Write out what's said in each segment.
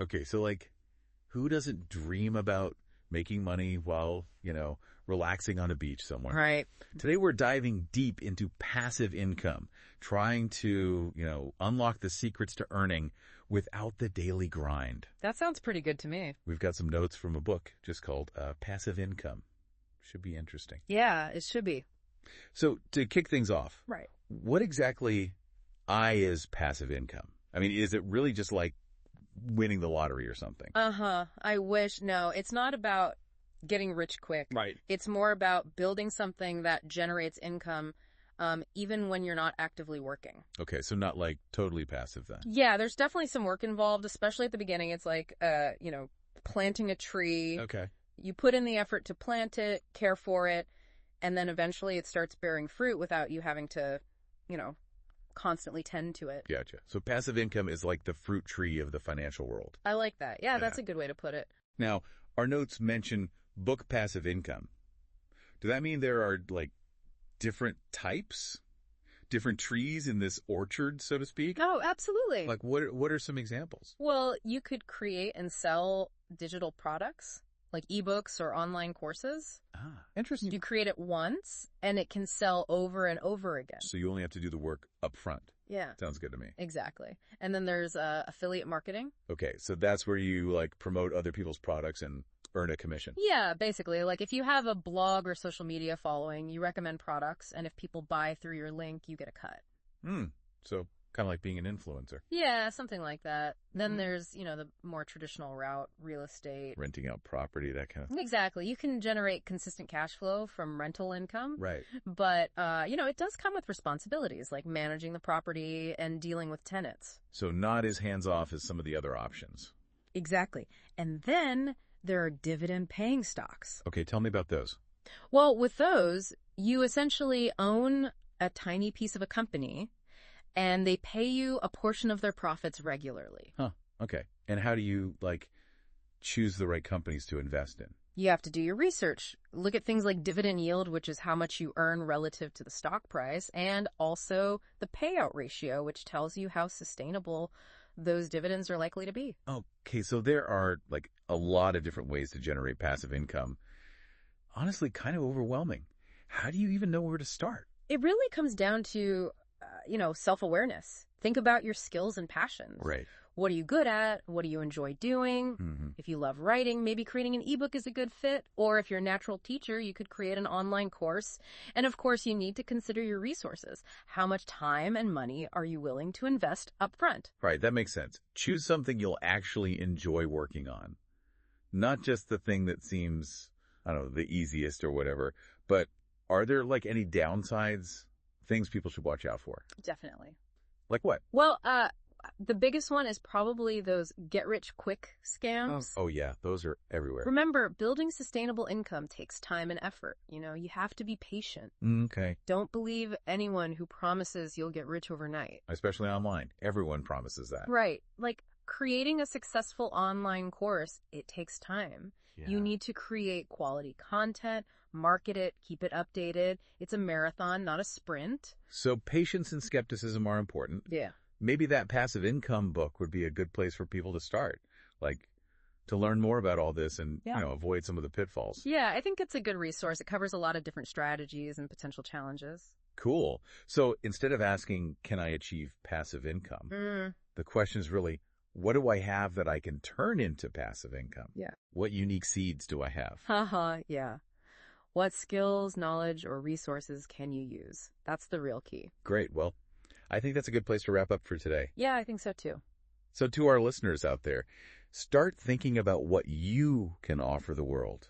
Okay, so like, who doesn't dream about making money while, relaxing on a beach somewhere? Right. Today we're diving deep into passive income, trying to, unlock the secrets to earning without the daily grind. That sounds pretty good to me. We've got some notes from a book just called Passive Income. Should be interesting. Yeah, it should be. So to kick things off, Right. what exactly is passive income? I mean, is it really just like winning the lottery or something? I wish. No, it's not about getting rich quick. Right. It's more about building something that generates income even when you're not actively working. Okay, so not like totally passive then. Yeah, there's definitely some work involved, especially at the beginning. It's like, planting a tree. Okay. You put in the effort to plant it, care for it, and then eventually it starts bearing fruit without you having to, constantly tend to it. Gotcha. So passive income is like the fruit tree of the financial world. I like that. Yeah, that's a good way to put it. Now, our notes mention book passive income. Does that mean there are like different types, different trees in this orchard, so to speak? Oh, absolutely. Like what are some examples? Well, you could create and sell digital products like ebooks or online courses. Ah, interesting. You create it once and it can sell over and over again. So you only have to do the work up front. Yeah. Sounds good to me. Exactly. And then there's affiliate marketing. Okay, so that's where you like promote other people's products and earn a commission. Yeah, basically. Like if you have a blog or social media following, you recommend products, and if people buy through your link, you get a cut. So kind of like being an influencer. Yeah, something like that. Then there's, the more traditional route, real estate. Renting out property, that kind of thing. Exactly. You can generate consistent cash flow from rental income. Right. But, it does come with responsibilities like managing the property and dealing with tenants. So not as hands-off as some of the other options. Exactly. And then there are dividend-paying stocks. Okay, tell me about those. Well, with those, you essentially own a tiny piece of a company, and they pay you a portion of their profits regularly. Huh, okay. And how do you, choose the right companies to invest in? You have to do your research. Look at things like dividend yield, which is how much you earn relative to the stock price, and also the payout ratio, which tells you how sustainable those dividends are likely to be. Okay, so there are, a lot of different ways to generate passive income. Honestly, kind of overwhelming. How do you even know where to start? It really comes down to self-awareness. Think about your skills and passions. Right. What are you good at? What do you enjoy doing? Mm-hmm. If you love writing, maybe creating an ebook is a good fit. Or if you're a natural teacher, you could create an online course. And of course, you need to consider your resources. How much time and money are you willing to invest up front? Right, that makes sense. Choose something you'll actually enjoy working on. Not just the thing that seems, I don't know, the easiest or whatever. But are there, any downsides, things people should watch out for? Definitely. Like what? Well, the biggest one is probably those get-rich-quick scams. Oh, yeah. Those are everywhere. Remember, building sustainable income takes time and effort. You have to be patient. Okay. Don't believe anyone who promises you'll get rich overnight. Especially online. Everyone promises that. Right. Like creating a successful online course, it takes time. Yeah. You need to create quality content, market it, keep it updated. It's a marathon, not a sprint. So patience and skepticism are important. Yeah. Maybe that passive income book would be a good place for people to start, to learn more about all this and, avoid some of the pitfalls. Yeah, I think it's a good resource. It covers a lot of different strategies and potential challenges. Cool. So instead of asking, can I achieve passive income? The question is really, what do I have that I can turn into passive income? Yeah. What unique seeds do I have? Yeah. What skills, knowledge, or resources can you use? That's the real key. Great. Well, I think that's a good place to wrap up for today. Yeah, I think so too. So to our listeners out there, start thinking about what you can offer the world.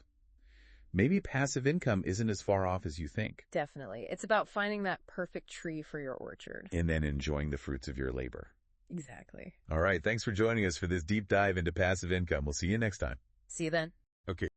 Maybe passive income isn't as far off as you think. Definitely. It's about finding that perfect tree for your orchard. And then enjoying the fruits of your labor. Exactly. All right. Thanks for joining us for this deep dive into passive income. We'll see you next time. See you then. Okay.